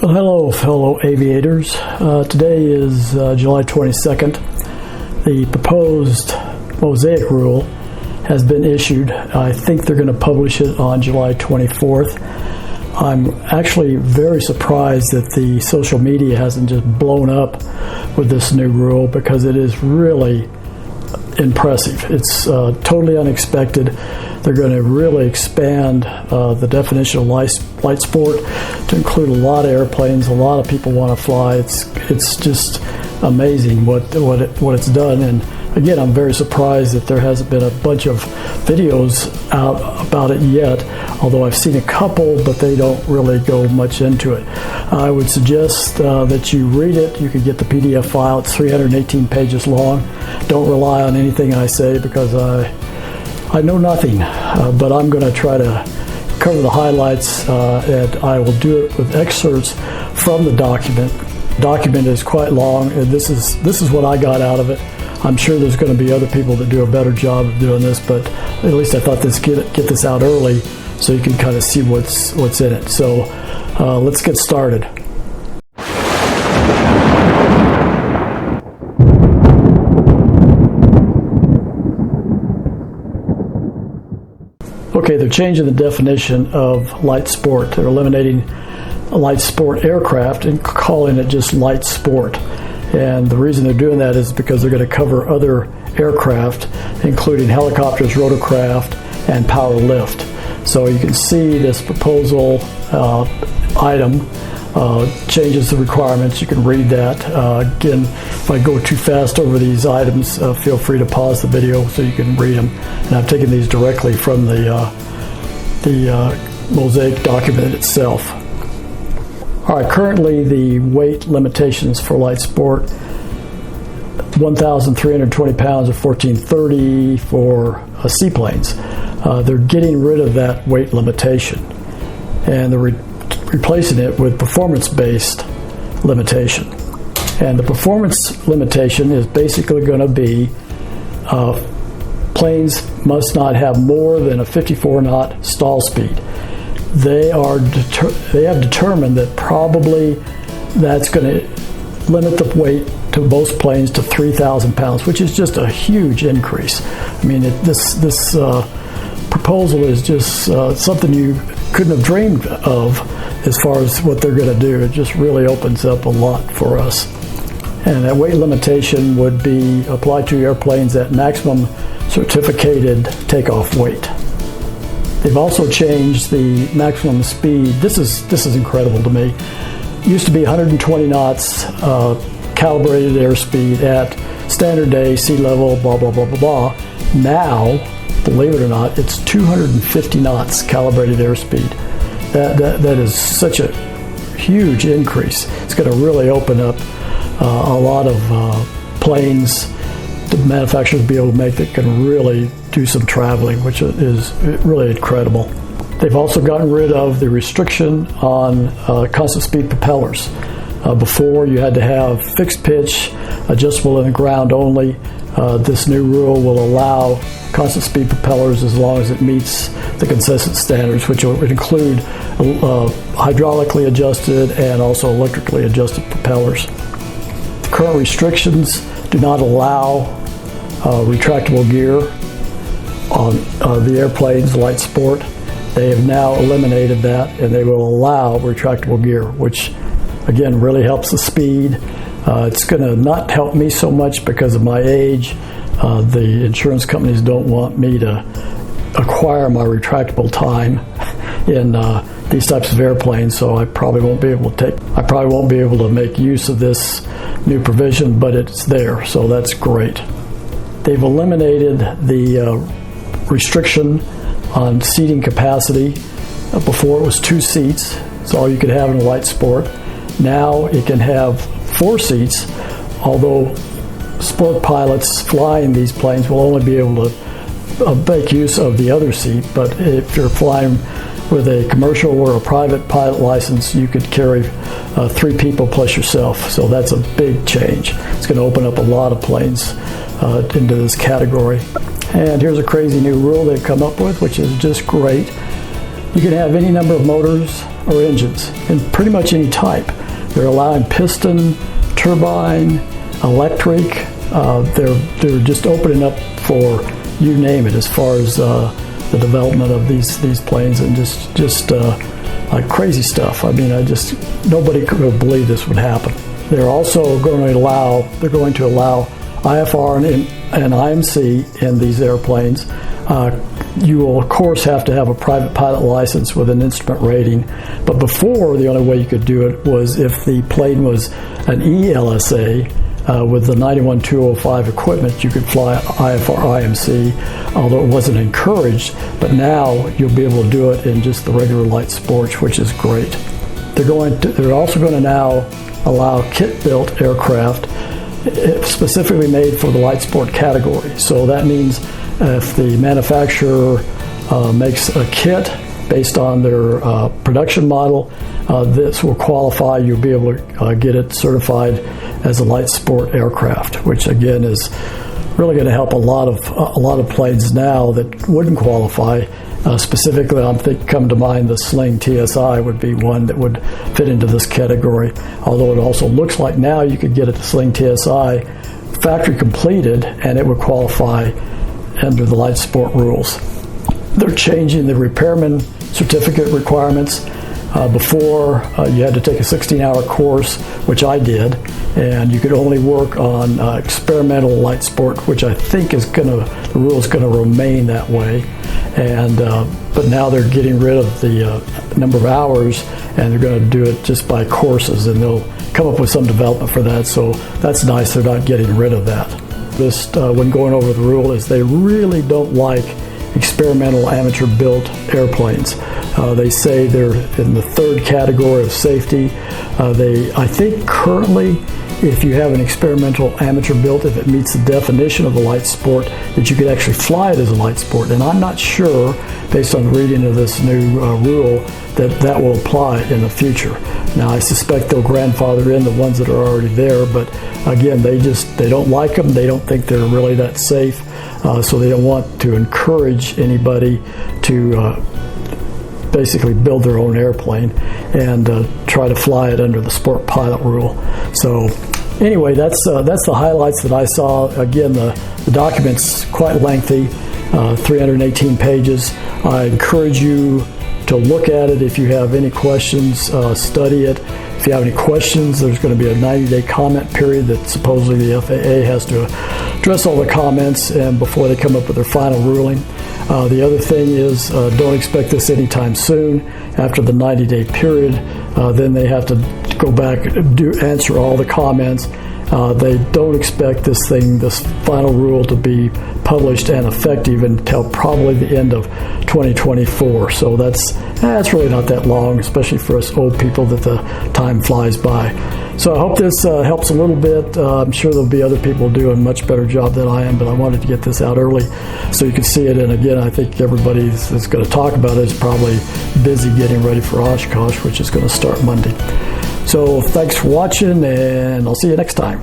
Well, hello, fellow aviators. Today is July 22nd. The proposed Mosaic rule has been issued. I think they're going to publish it on July 24th. I'm actually very surprised that the social media hasn't just blown up with this new rule, because it is really impressive. It's totally unexpected. They're going to really expand the definition of light sport to include a lot of airplanes. A lot of people want to fly. It's just amazing what it's done. And again, I'm very surprised that there hasn't been a bunch of videos out about it yet, although I've seen a couple, but they don't really go much into it. I would suggest that you read it. You can get the PDF file. It's 318 pages long. Don't rely on anything I say, because I know nothing, but I'm going to try to cover the highlights, and I will do it with excerpts from the document. The document is quite long, and this is what I got out of it. I'm sure there's going to be other people that do a better job of doing this, but at least I thought get this out early so you can kind of see what's in it. So let's get started. Okay, they're changing the definition of light sport. They're eliminating light sport aircraft and calling it just light sport. And the reason they're doing that is because they're going to cover other aircraft, including helicopters, rotorcraft, and power lift. So you can see this proposal item changes the requirements. You can read that. Again, if I go too fast over these items, feel free to pause the video so you can read them. And I've taken these directly from the Mosaic document itself. All right, currently the weight limitations for light sport, 1,320 pounds or 1,430 for seaplanes. They're getting rid of that weight limitation, and they're replacing it with performance-based limitation. And the performance limitation is basically going to be planes must not have more than a 54-knot stall speed. They have determined that probably that's going to limit the weight to most planes to 3,000 pounds, which is just a huge increase. I mean, this proposal is just something you couldn't have dreamed of as far as what they're going to do. It just really opens up a lot for us. And that weight limitation would be applied to airplanes at maximum certificated takeoff weight. They've also changed the maximum speed. This is incredible to me. It used to be 120 knots calibrated airspeed at standard day, sea level, blah, blah, blah, blah, blah. Now, believe it or not, it's 250 knots calibrated airspeed. That is such a huge increase. It's going to really open up a lot of planes the manufacturers will be able to make that can really do some traveling, which is really incredible. They've also gotten rid of the restriction on constant speed propellers. Before, you had to have fixed pitch, adjustable in the ground only. This new rule will allow constant speed propellers as long as it meets the consistent standards, which would include hydraulically adjusted and also electrically adjusted propellers. The current restrictions do not allow retractable gear on the airplanes, light sport. They have now eliminated that, and they will allow retractable gear, which again really helps the speed. It's going to not help me so much because of my age. The insurance companies don't want me to acquire my retractable time in these types of airplanes, so I probably won't be able to make use of this new provision, but it's there, so that's great. They've eliminated the restriction on seating capacity. Before it was 2 seats. It's all you could have in a light sport. Now it can have 4 seats, although sport pilots flying these planes will only be able to make use of the other seat. But if you're flying with a commercial or a private pilot license, you could carry 3 people plus yourself. So that's a big change. It's going to open up a lot of planes into this category. And here's a crazy new rule they've come up with, which is just great. You can have any number of motors or engines, and pretty much any type. They're allowing piston, turbine, electric. They're just opening up for you name it as far as the development of these planes, and just like crazy stuff. I mean, nobody could believe this would happen. They're also going to allow IFR and IMC in these airplanes. You will, of course, have to have a private pilot license with an instrument rating. But before, the only way you could do it was if the plane was an ELSA with the 91205 equipment, you could fly IFR IMC, although it wasn't encouraged. But now you'll be able to do it in just the regular light sports, which is great. They're also going to now allow kit-built aircraft specifically made for the light sport category. So that means if the manufacturer makes a kit based on their production model, this will qualify. You'll be able to get it certified as a light sport aircraft, which again is really going to help a lot of planes now that wouldn't qualify. Specifically, come to mind the Sling TSI would be one that would fit into this category. Although it also looks like now you could get a Sling TSI factory completed, and it would qualify under the light sport rules. They're changing the repairman certificate requirements. Before, you had to take a 16-hour course, which I did, and you could only work on experimental light sport, which I think the rule is going to remain that way. And but now they're getting rid of the number of hours, and they're going to do it just by courses, and they'll come up with some development for that. So that's nice. They're not getting rid of that. Just when going over the rule is they really don't like experimental amateur-built airplanes. They say they're in the third category of safety. I think currently, if you have an experimental amateur-built, if it meets the definition of a light sport, that you could actually fly it as a light sport. And I'm not sure, based on the reading of this new rule, that will apply in the future. Now, I suspect they'll grandfather in the ones that are already there, but again, they don't like them. They don't think they're really that safe, so they don't want to encourage anybody to basically build their own airplane and try to fly it under the sport pilot rule. So anyway, that's the highlights that I saw. Again, the document's quite lengthy, 318 pages. I encourage you to look at it. If you have any questions, study it. If you have any questions, there's going to be a 90-day comment period that supposedly the FAA has to address all the comments and before they come up with their final ruling. The other thing is don't expect this anytime soon. After the 90-day period, then they have to go back and answer all the comments. They don't expect this final rule to be published and effective until probably the end of 2024. So that's really not that long, especially for us old people that the time flies by. So I hope this helps a little bit. I'm sure there'll be other people doing a much better job than I am, but I wanted to get this out early so you can see it. And again, I think everybody that's going to talk about it is probably busy getting ready for Oshkosh, which is going to start Monday. So thanks for watching, and I'll see you next time.